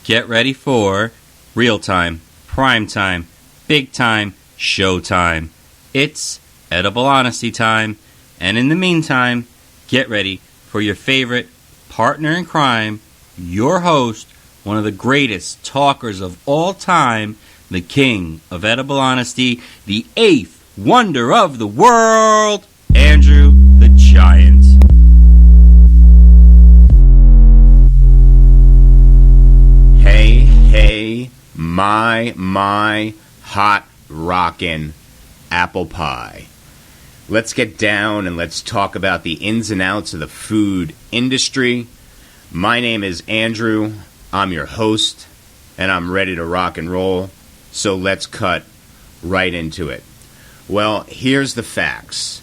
get ready for real time, prime time, big time, show time. It's edible honesty time. And in the meantime, get ready for your favorite partner in crime, your host, one of the greatest talkers of all time, the king of edible honesty, the eighth wonder of the world, Andrew the Giant. Hey, my hot rockin' apple pie. Let's get down and let's talk about the ins and outs of the food industry. My name is Andrew. I'm your host, and I'm ready to rock and roll. So let's cut right into it. Well, here's the facts.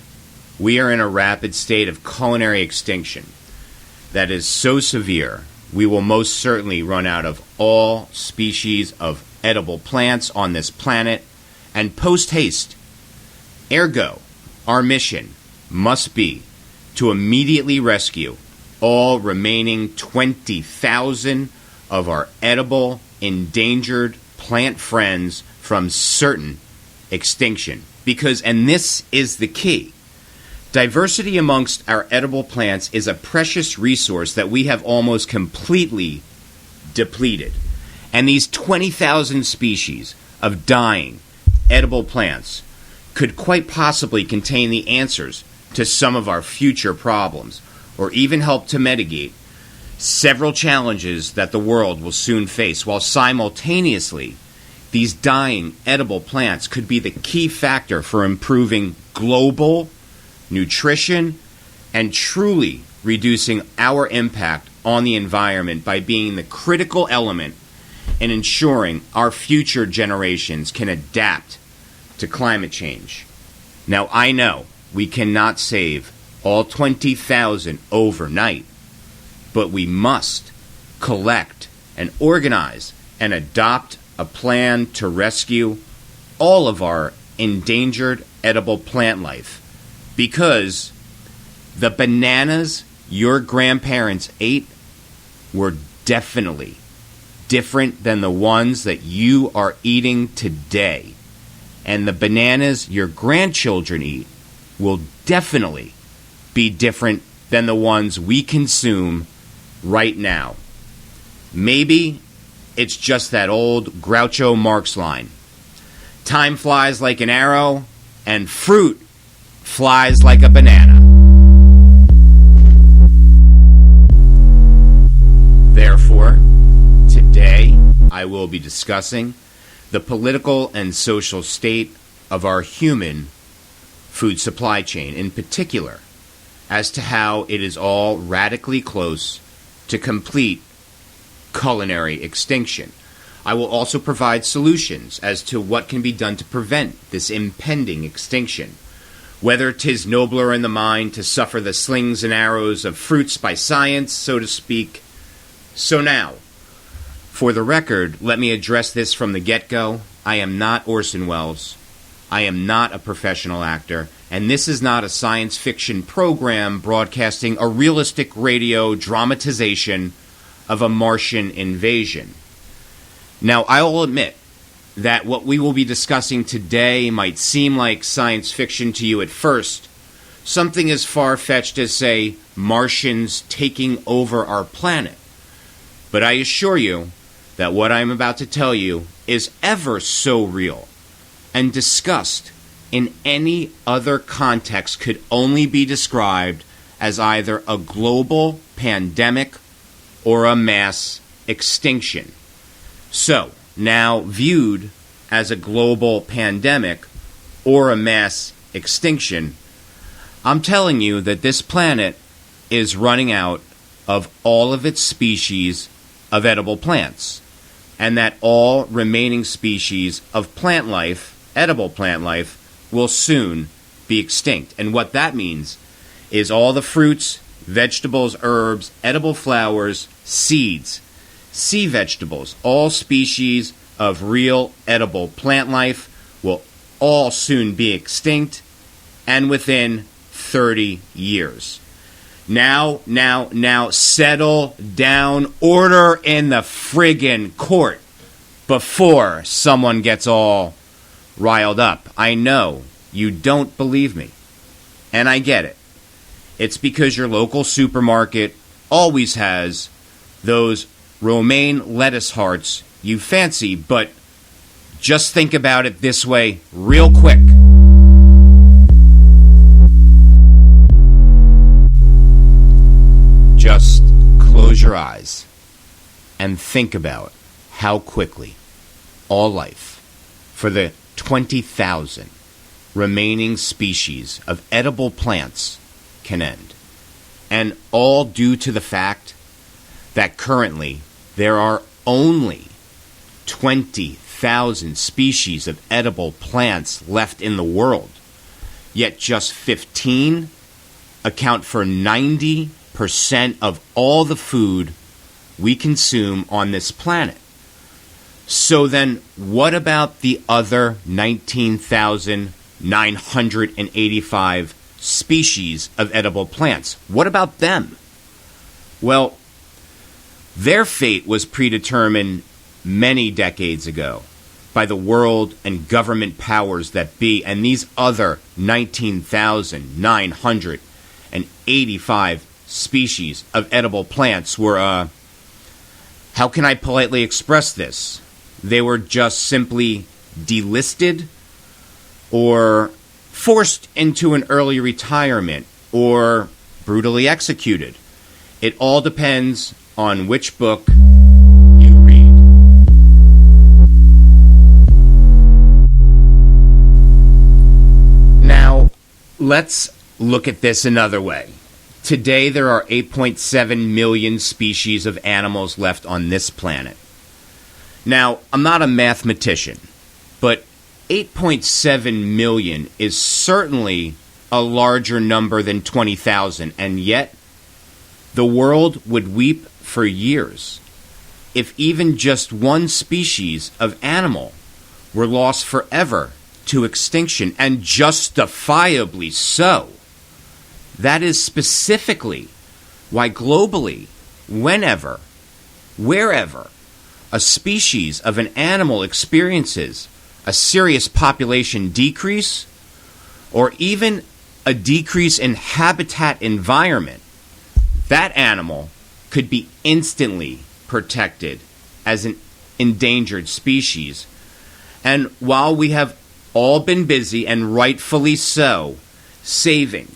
We are in a rapid state of culinary extinction that is so severe, we will most certainly run out of all species of edible plants on this planet, and post-haste. Ergo, our mission must be to immediately rescue all remaining 20,000 of our edible, endangered plant friends from certain extinction. Because, and this is the key, diversity amongst our edible plants is a precious resource that we have almost completely depleted. And these 20,000 species of dying edible plants could quite possibly contain the answers to some of our future problems, or even help to mitigate several challenges that the world will soon face, while simultaneously these dying edible plants could be the key factor for improving global nutrition and truly reducing our impact on the environment by being the critical element in ensuring our future generations can adapt to climate change. Now, I know we cannot save all 20,000 overnight, but we must collect and organize and adopt a plan to rescue all of our endangered edible plant life, because the bananas your grandparents ate were definitely different than the ones that you are eating today. And the bananas your grandchildren eat will definitely be different than the ones we consume right now. Maybe it's just that old Groucho Marx line. Time flies like an arrow, and fruit flies like a banana. Therefore, today I will be discussing the political and social state of our human food supply chain, in particular, as to how it is all radically close to complete culinary extinction. I will also provide solutions as to what can be done to prevent this impending extinction, whether 'tis nobler in the mind to suffer the slings and arrows of fruits by science, so to speak. So now, for the record, let me address this from the get-go. I am not Orson Welles. I am not a professional actor, and this is not a science fiction program broadcasting a realistic radio dramatization of a Martian invasion. Now, I will admit that what we will be discussing today might seem like science fiction to you at first, something as far-fetched as, say, Martians taking over our planet. But I assure you that what I'm about to tell you is ever so real, and discussed in any other context could only be described as either a global pandemic or a mass extinction. So, now viewed as a global pandemic or a mass extinction, I'm telling you that this planet is running out of all of its species of edible plants, and that all remaining species of plant life, edible plant life, will soon be extinct. And what that means is all the fruits, vegetables, herbs, edible flowers, seeds, sea vegetables, all species of real edible plant life will all soon be extinct, and within 30 years. Now, settle down. Order in the friggin' court before someone gets all riled up. I know you don't believe me, and I get it. It's because your local supermarket always has those romaine lettuce hearts you fancy, but just think about it this way real quick. Just close your eyes and think about how quickly all life for the 20,000 remaining species of edible plants can end. And all due to the fact that currently there are only 20,000 species of edible plants left in the world, yet just 15 account for 90% of all the food we consume on this planet. So then, what about the other 19,985 species of edible plants? What about them? Well, their fate was predetermined many decades ago by the world and government powers that be, and these other 19,985 species of edible plants were, how can I politely express this? They were just simply delisted or forced into an early retirement or brutally executed. It all depends on which book you read. Now, let's look at this another way. Today, there are 8.7 million species of animals left on this planet. Now, I'm not a mathematician, but 8.7 million is certainly a larger number than 20,000, and yet the world would weep for years if even just one species of animal were lost forever to extinction, and justifiably so. That is specifically why globally, whenever, wherever a species of an animal experiences a serious population decrease or even a decrease in habitat environment, that animal could be instantly protected as an endangered species. And while we have all been busy, and rightfully so, saving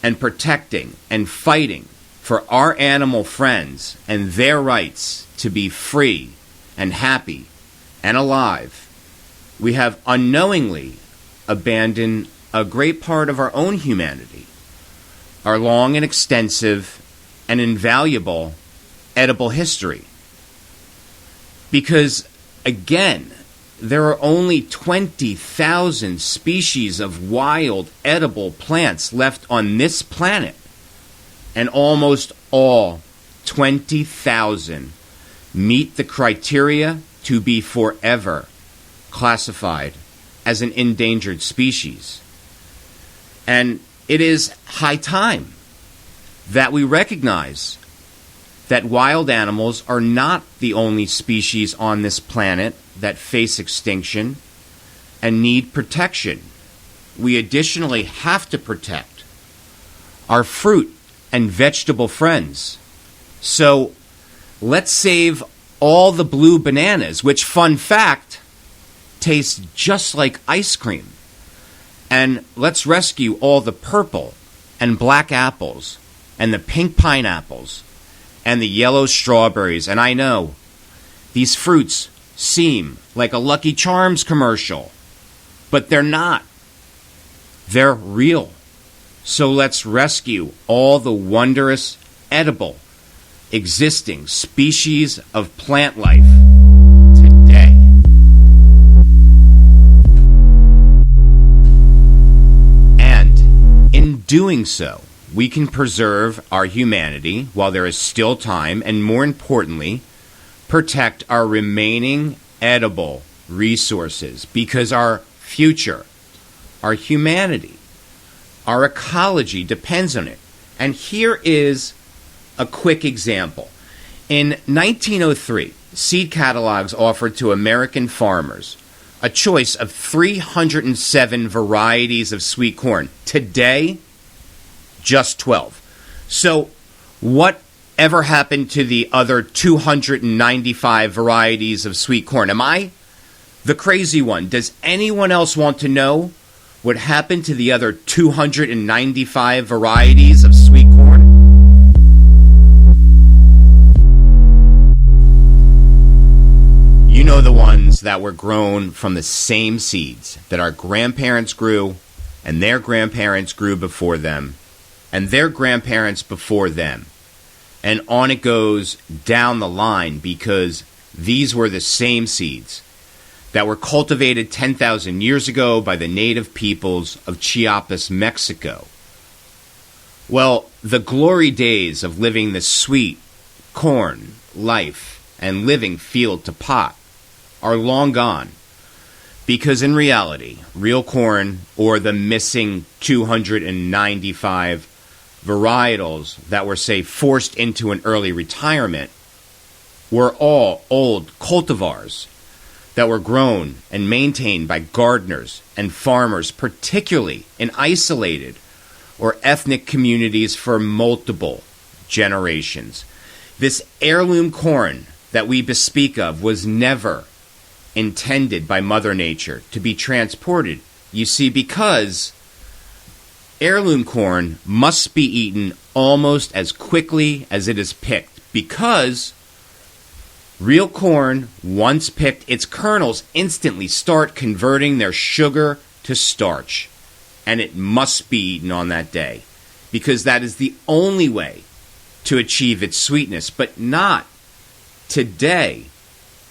and protecting and fighting for our animal friends and their rights to be free and happy and alive, we have unknowingly abandoned a great part of our own humanity, our long and extensive and invaluable edible history. Because, again, there are only 20,000 species of wild edible plants left on this planet, and almost all 20,000 meet the criteria to be forever classified as an endangered species. And it is high time that we recognize that wild animals are not the only species on this planet that face extinction and need protection. We additionally have to protect our fruit and vegetable friends. So let's save all the blue bananas, which, fun fact, taste just like ice cream. And let's rescue all the purple and black apples and the pink pineapples and the yellow strawberries. And I know these fruits seem like a Lucky Charms commercial, but they're not. They're real. So let's rescue all the wondrous, edible, existing species of plant life today. And in doing so, we can preserve our humanity while there is still time, and more importantly, protect our remaining edible resources, because our future, our humanity, our ecology depends on it. And here is a quick example. In 1903, seed catalogs offered to American farmers a choice of 307 varieties of sweet corn. Today, just 12. So, whatever happened to the other 295 varieties of sweet corn? Am I the crazy one? Does anyone else want to know what happened to the other 295 varieties of sweet corn? You know, the ones that were grown from the same seeds that our grandparents grew, and their grandparents grew before them, and their grandparents before them. And on it goes down the line, because these were the same seeds that were cultivated 10,000 years ago by the native peoples of Chiapas, Mexico. Well, the glory days of living the sweet corn life and living field to pot are long gone, because in reality, real corn, or the missing 295 varietals that were, say, forced into an early retirement, were all old cultivars that were grown and maintained by gardeners and farmers, particularly in isolated or ethnic communities for multiple generations. This heirloom corn that we bespeak of was never intended by Mother Nature to be transported, you see, because heirloom corn must be eaten almost as quickly as it is picked, because real corn, once picked, its kernels instantly start converting their sugar to starch, and it must be eaten on that day, because that is the only way to achieve its sweetness. But not today,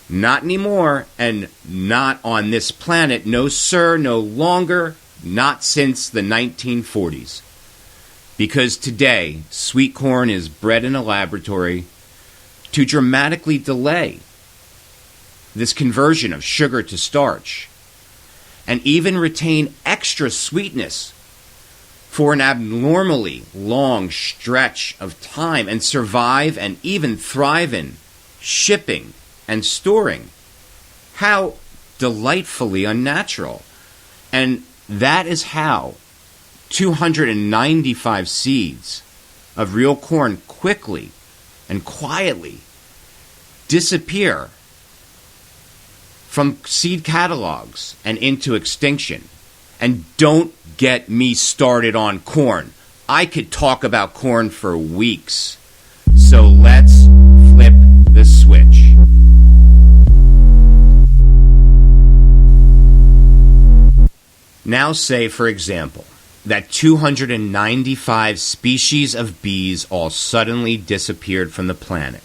not anymore, and not on this planet. No sir, no longer, not since the 1940s. Because today, sweet corn is bred in a laboratory to dramatically delay this conversion of sugar to starch, and even retain extra sweetness for an abnormally long stretch of time, and survive and even thrive in shipping and storing. How delightfully unnatural. And that is how 295 seeds of real corn quickly and quietly disappear from seed catalogs and into extinction. And don't get me started on corn. I could talk about corn for weeks. So let's flip the switch. Now say, for example, that 295 species of bees all suddenly disappeared from the planet.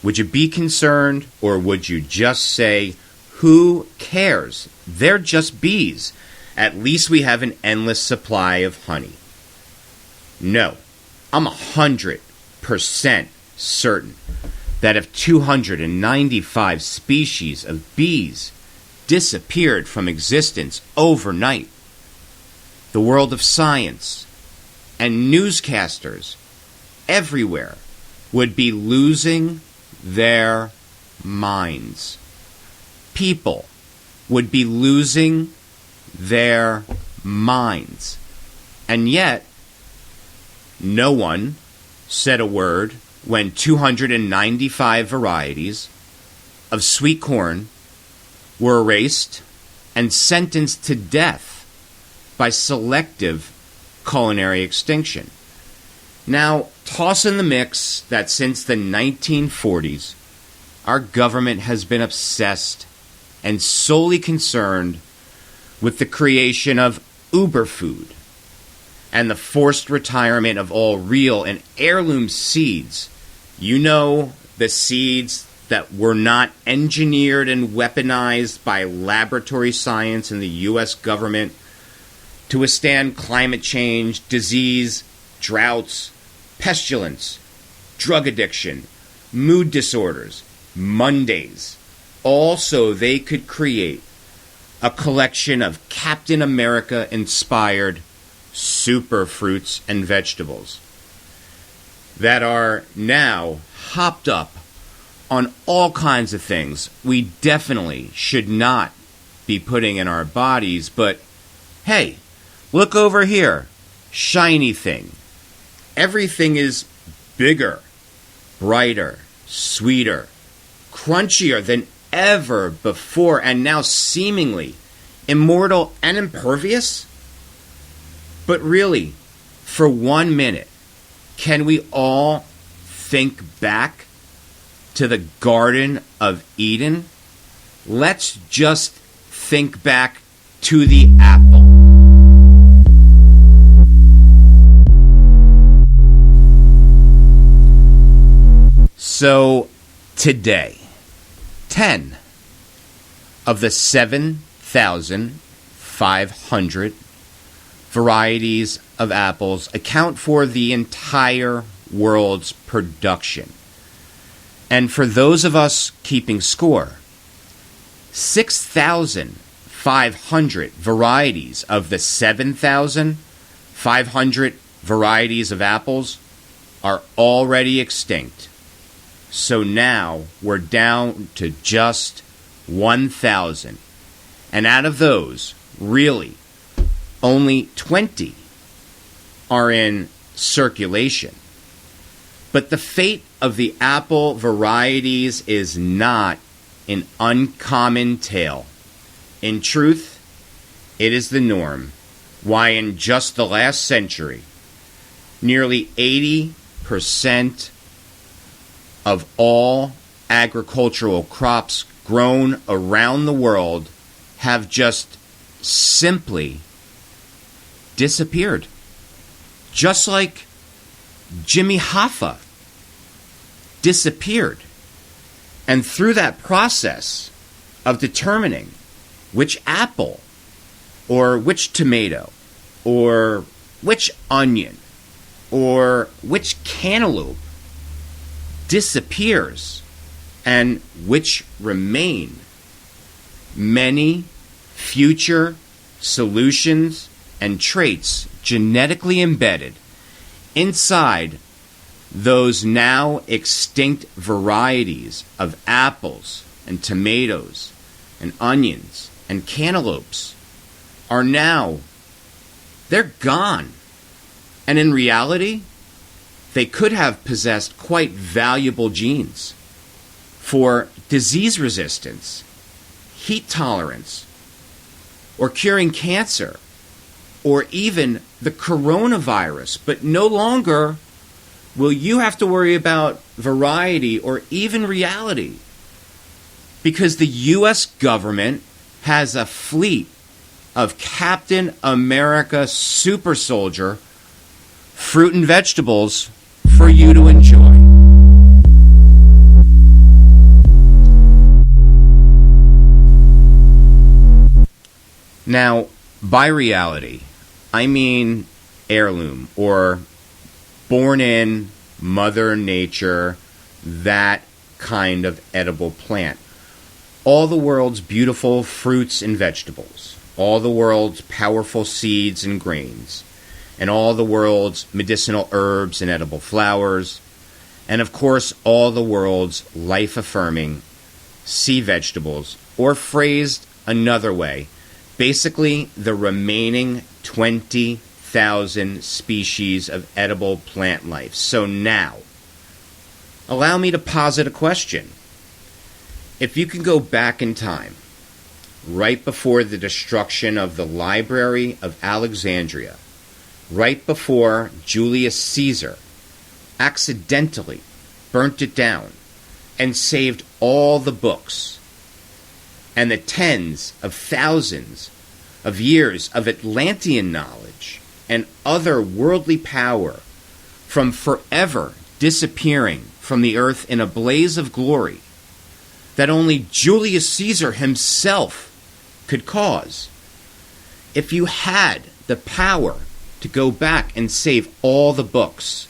Would you be concerned, or would you just say, who cares? They're just bees. At least we have an endless supply of honey. No, I'm 100% certain that if 295 species of bees disappeared from existence overnight, the world of science and newscasters everywhere would be losing their minds. People would be losing their minds. And yet, no one said a word when 295 varieties of sweet corn were erased and sentenced to death by selective culinary extinction. Now, toss in the mix that since the 1940s, our government has been obsessed and solely concerned with the creation of Uber food and the forced retirement of all real and heirloom seeds. You know, the seeds that were not engineered and weaponized by laboratory science and the U.S. government to withstand climate change, disease, droughts, pestilence, drug addiction, mood disorders, Mondays, all so they could create a collection of Captain America-inspired super fruits and vegetables. that are now hopped up on all kinds of things we definitely should not be putting in our bodies. But hey, look over here. Shiny thing. Everything is bigger, brighter, sweeter, crunchier than ever before, and now seemingly immortal and impervious? But really, for 1 minute, can we all think back to the Garden of Eden? Let's just think back to the apple. So, today, 10 of the 7,500 varieties of apples account for the entire world's production. And for those of us keeping score, 6,500 varieties of the 7,500 varieties of apples are already extinct. So now we're down to just 1,000. And out of those, really, only 20 are in circulation. But the fate of the apple varieties is not an uncommon tale. In truth, it is the norm. Why, in just the last century, nearly 80% of all agricultural crops grown around the world have just simply disappeared. Just like Jimmy Hoffa disappeared. And through that process of determining which apple or which tomato or which onion or which cantaloupe disappears and which remain, many future solutions and traits genetically embedded inside those now extinct varieties of apples and tomatoes and onions and cantaloupes are now, they're gone. And in reality, they could have possessed quite valuable genes for disease resistance, heat tolerance, or curing cancer, or even the coronavirus. But no longer will you have to worry about variety or even reality, because the U.S. government has a fleet of Captain America super soldier fruit and vegetables for you to enjoy. Now, by reality, I mean heirloom or born in Mother Nature, that kind of edible plant. All the world's beautiful fruits and vegetables, all the world's powerful seeds and grains, and all the world's medicinal herbs and edible flowers, and of course all the world's life-affirming sea vegetables, or phrased another way, basically the remaining 20,000 species of edible plant life. So now, allow me to posit a question. If you can go back in time, right before the destruction of the Library of Alexandria, right before Julius Caesar accidentally burnt it down and saved all the books, and the tens of thousands of years of Atlantean knowledge and other worldly power from forever disappearing from the earth in a blaze of glory that only Julius Caesar himself could cause. If you had the power to go back and save all the books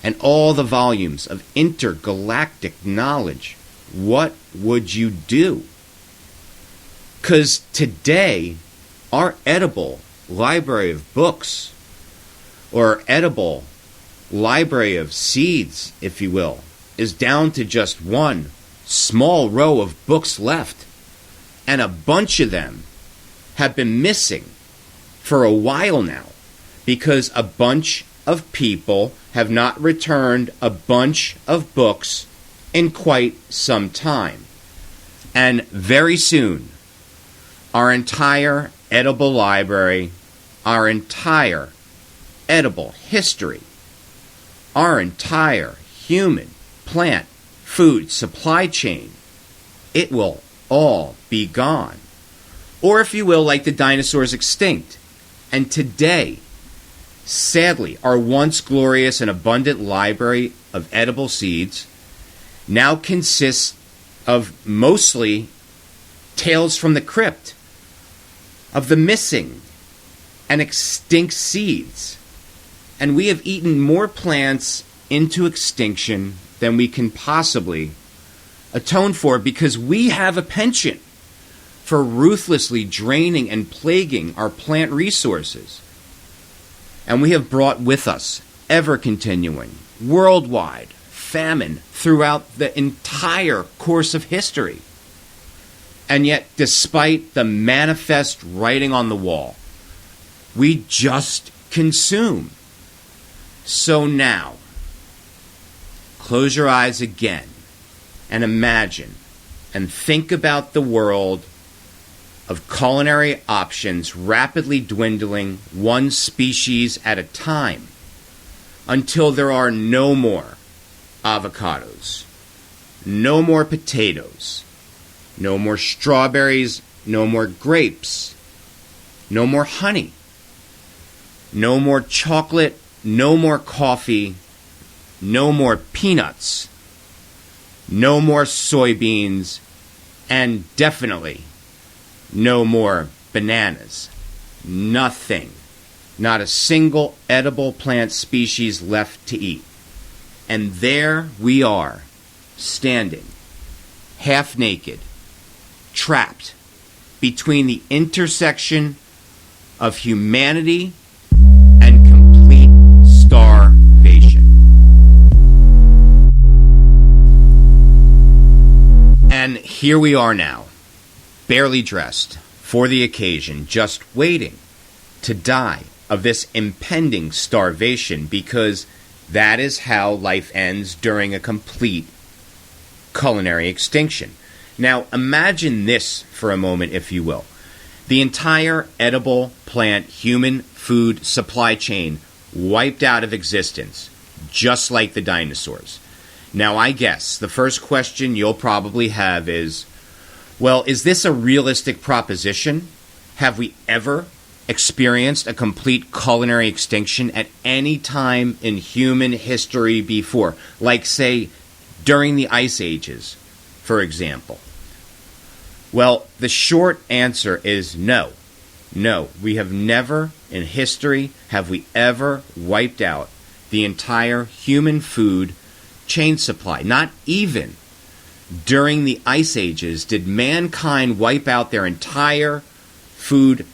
and all the volumes of intergalactic knowledge, what would you do? Because today, our edible library of books, or edible library of seeds, if you will, is down to just one small row of books left. And a bunch of them have been missing for a while now because a bunch of people have not returned a bunch of books in quite some time. And very soon, our entire edible library, our entire edible history, our entire human, plant, food supply chain, it will all be gone. Or if you will, like the dinosaurs extinct. And today, sadly, our once glorious and abundant library of edible seeds now consists of mostly tales from the crypt, of the missing and extinct seeds. And we have eaten more plants into extinction than we can possibly atone for because we have a penchant for ruthlessly draining and plaguing our plant resources. And we have brought with us, ever continuing, worldwide famine throughout the entire course of history. And yet, despite the manifest writing on the wall, we just consume. So now, close your eyes again and imagine and think about the world of culinary options rapidly dwindling one species at a time until there are no more avocados, no more potatoes, no more strawberries, no more grapes, no more honey, no more chocolate, no more coffee, no more peanuts, no more soybeans, and definitely no more bananas. Nothing. Not a single edible plant species left to eat. And there we are, standing, half naked, trapped between the intersection of humanity and complete starvation. And here we are now, barely dressed for the occasion, just waiting to die of this impending starvation because that is how life ends during a complete culinary extinction. Now, imagine this for a moment, if you will. The entire edible plant human food supply chain wiped out of existence, just like the dinosaurs. Now, I guess the first question you'll probably have is, well, is this a realistic proposition? Have we ever experienced a complete culinary extinction at any time in human history before? Like, say, during the Ice Ages, for example. Well, the short answer is no. No, we have never in history have we ever wiped out the entire human food chain supply. Not even during the Ice Ages did mankind wipe out their entire food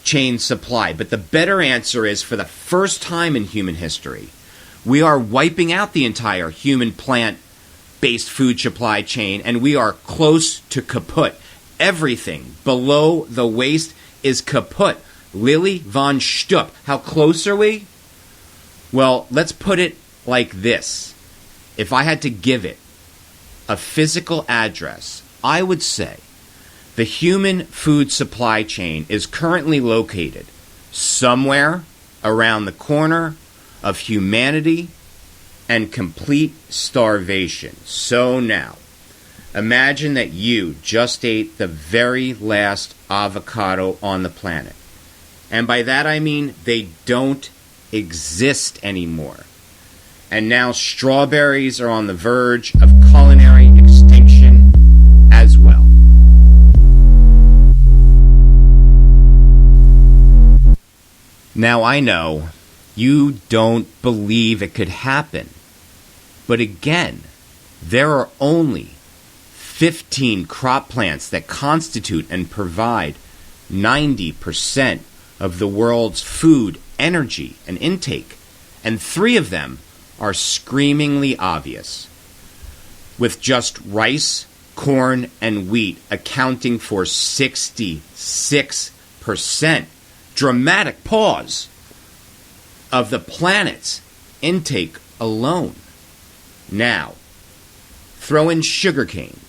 chain supply. But the better answer is, for the first time in human history, we are wiping out the entire human plant-based food supply chain, and we are close to kaput. Everything below the waist is kaput. Lily von Stupp. How close are we? Well, let's put it like this. If I had to give it a physical address, I would say the human food supply chain is currently located somewhere around the corner of humanity and complete starvation. So now, imagine that you just ate the very last avocado on the planet. And by that I mean they don't exist anymore. And now strawberries are on the verge of culinary extinction as well. Now I know you don't believe it could happen. But again, there are only 15 crop plants that constitute and provide 90% of the world's food, energy, and intake. And 3 of them are screamingly obvious, with just rice, corn, and wheat accounting for 66%. Dramatic pause of the planet's intake alone. Now, throw in sugarcane,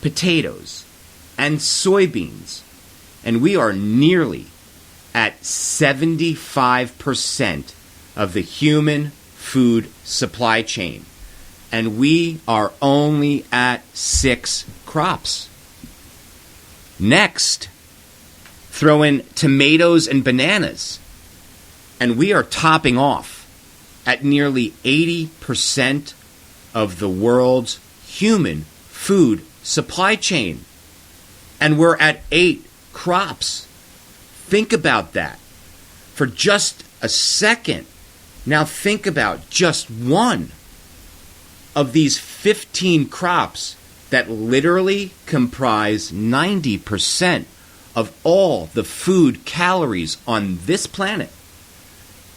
potatoes, and soybeans, and we are nearly at 75% of the human food supply chain. And we are only at 6 crops. Next, throw in tomatoes and bananas, and we are topping off at nearly 80% of the world's human food supply chain. And we're at 8 crops. Think about that for just a second. Now think about just one of these 15 crops that literally comprise 90% of all the food calories on this planet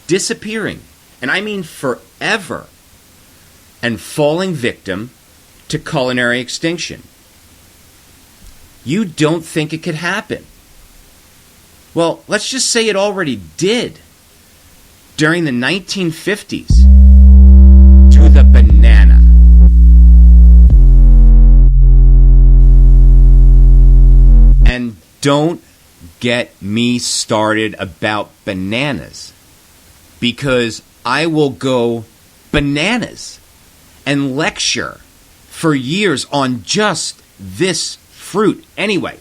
disappearing, and I mean forever, and falling victim to culinary extinction. You don't think it could happen? Well, let's just say it already did during the 1950s to the banana. And don't get me started about bananas, because I will go bananas and lecture for years on just this fruit. Anyway,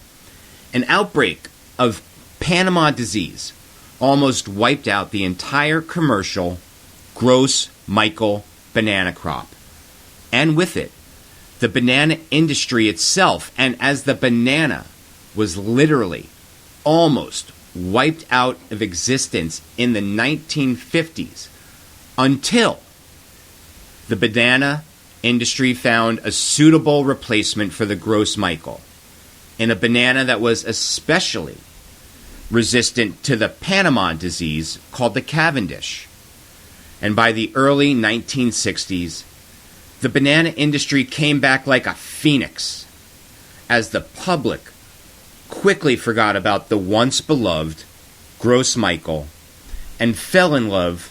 an outbreak of Panama disease almost wiped out the entire commercial Gross Michael banana crop, and with it, the banana industry itself. And as the banana was literally almost wiped out of existence in the 1950s, until the banana industry found a suitable replacement for the Gross Michael in a banana that was especially resistant to the Panama disease called the Cavendish. And by the early 1960s, the banana industry came back like a phoenix as the public quickly forgot about the once beloved Gross Michael and fell in love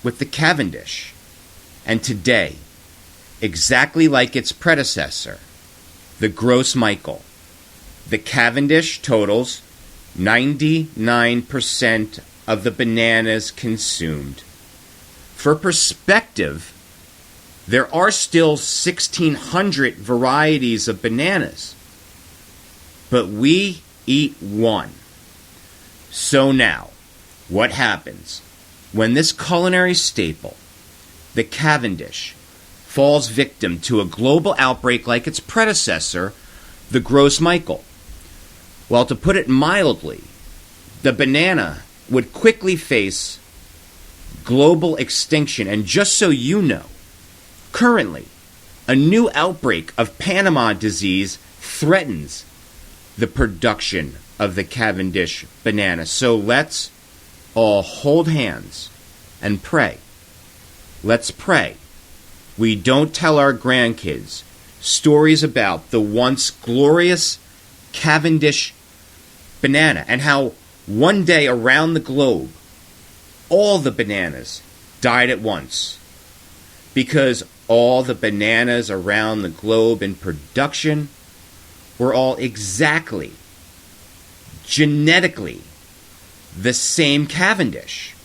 with the Cavendish. And today, exactly like its predecessor, the Gross Michael, the Cavendish totals 99% of the bananas consumed. For perspective, there are still 1,600 varieties of bananas, but we eat one. So now, what happens when this culinary staple, the Cavendish, falls victim to a global outbreak like its predecessor, the Gross Michael? Well, to put it mildly, the banana would quickly face global extinction. And just so you know, currently, a new outbreak of Panama disease threatens the production of the Cavendish banana. So let's all hold hands and pray. Let's pray we don't tell our grandkids stories about the once glorious Cavendish banana and how one day around the globe all the bananas died at once, because all the bananas around the globe in production were all exactly genetically the same Cavendish.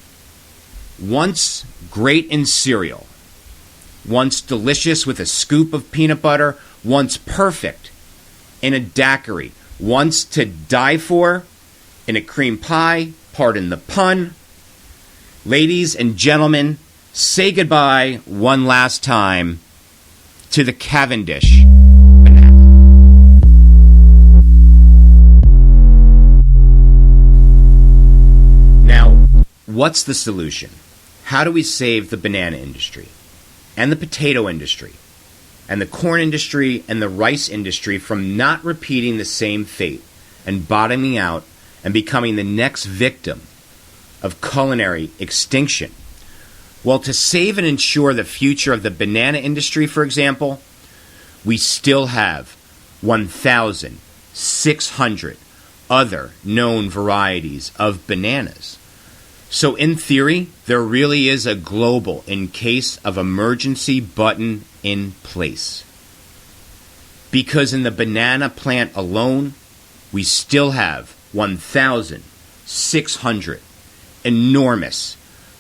Once great in cereal, once delicious with a scoop of peanut butter, once perfect in a daiquiri, once to die for in a cream pie, pardon the pun. Ladies and gentlemen, say goodbye one last time to the Cavendish banana. Now, what's the solution? How do we save the banana industry and the potato industry and the corn industry and the rice industry from not repeating the same fate and bottoming out and becoming the next victim of culinary extinction? Well, to save and ensure the future of the banana industry, for example, we still have 1,600 other known varieties of bananas. So in theory, there really is a global in case of emergency button in place. Because in the banana plant alone, we still have 1,600 enormous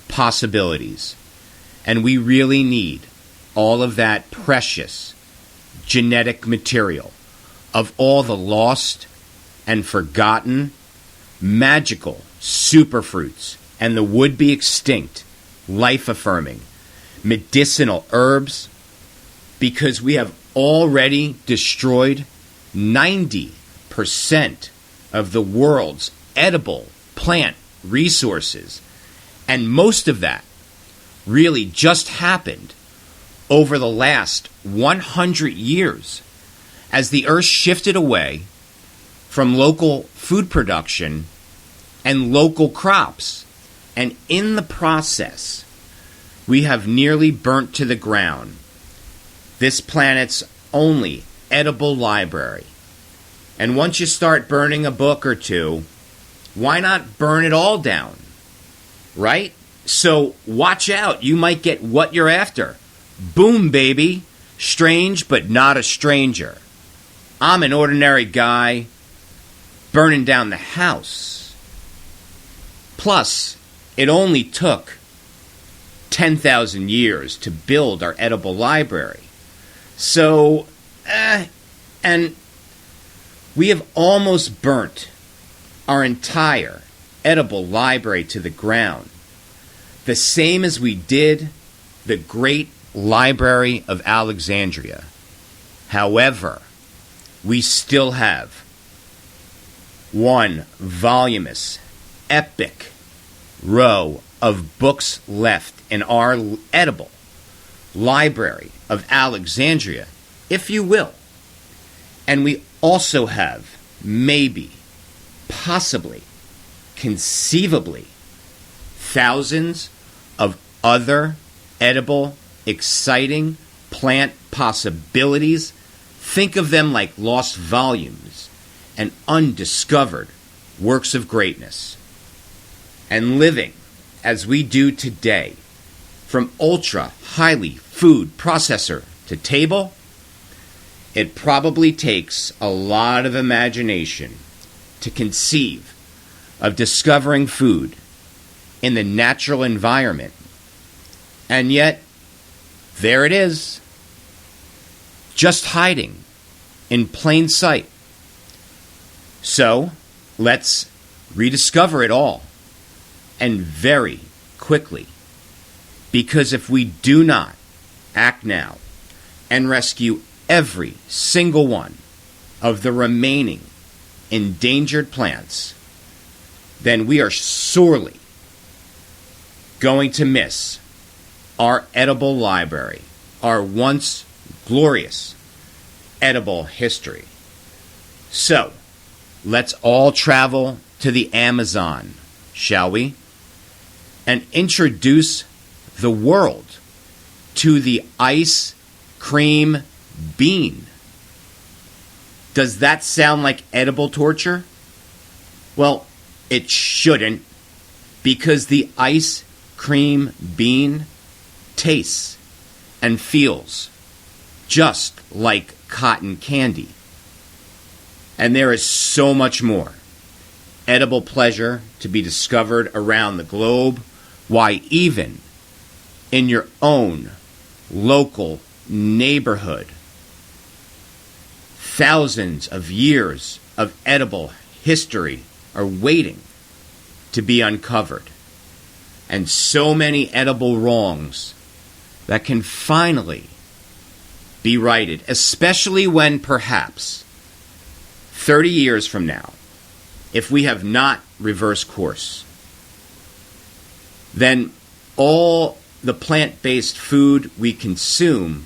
possibilities. And we really need all of that precious genetic material of all the lost and forgotten magical superfruits and the would-be extinct, life-affirming, medicinal herbs, because we have already destroyed 90% of the world's edible plant resources. And most of that really just happened over the last 100 years as the earth shifted away from local food production and local crops. And in the process, we have nearly burnt to the ground this planet's only edible library. And once you start burning a book or two, why not burn it all down? Right? So watch out. You might get what you're after. Boom, baby. Strange, but not a stranger. I'm an ordinary guy burning down the house. Plus, it only took 10,000 years to build our edible library. So, and we have almost burnt our entire edible library to the ground. The same as we did the Great Library of Alexandria. However, we still have one voluminous, epic row of books left in our edible library of Alexandria, if you will. And we also have maybe, possibly, conceivably, thousands of other edible, exciting plant possibilities. Think of them like lost volumes and undiscovered works of greatness. And living as we do today, from ultra highly food processor to table, it probably takes a lot of imagination to conceive of discovering food in the natural environment. And yet, there it is, just hiding in plain sight. So, let's rediscover it all, and very quickly. Because if we do not act now and rescue every single one of the remaining endangered plants, then we are sorely going to miss our edible library, our once glorious edible history. So, let's all travel to the Amazon, shall we? And introduce the world to the ice cream bean. Does that sound like edible torture? Well, it shouldn't, because the ice cream bean tastes and feels just like cotton candy. And there is so much more edible pleasure to be discovered around the globe. Why, even in your own local neighborhood, thousands of years of edible history are waiting to be uncovered. And so many edible wrongs that can finally be righted, especially when perhaps 30 years from now, if we have not reversed course, then all the plant-based food we consume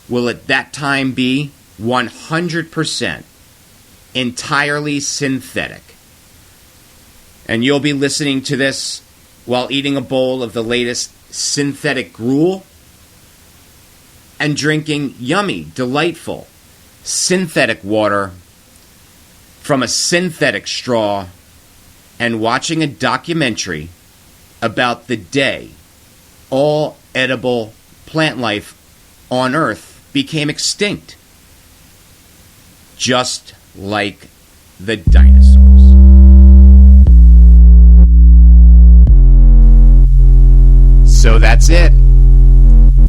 will at that time be 100% entirely synthetic. And you'll be listening to this while eating a bowl of the latest synthetic gruel and drinking yummy, delightful, synthetic water from a synthetic straw and watching a documentary about the day all edible plant life on Earth became extinct. Just like the dinosaurs. So that's it.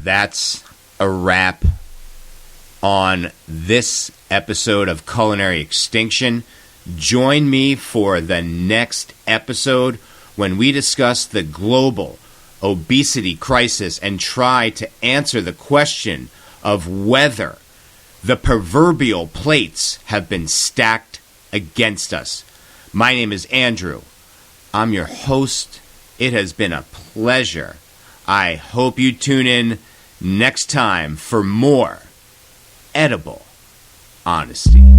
That's a wrap on this episode of Culinary Extinction. Join me for the next episode when we discuss the global obesity crisis and try to answer the question of whether the proverbial plates have been stacked against us. My name is Andrew. I'm your host. It has been a pleasure. I hope you tune in next time for more edible honesty.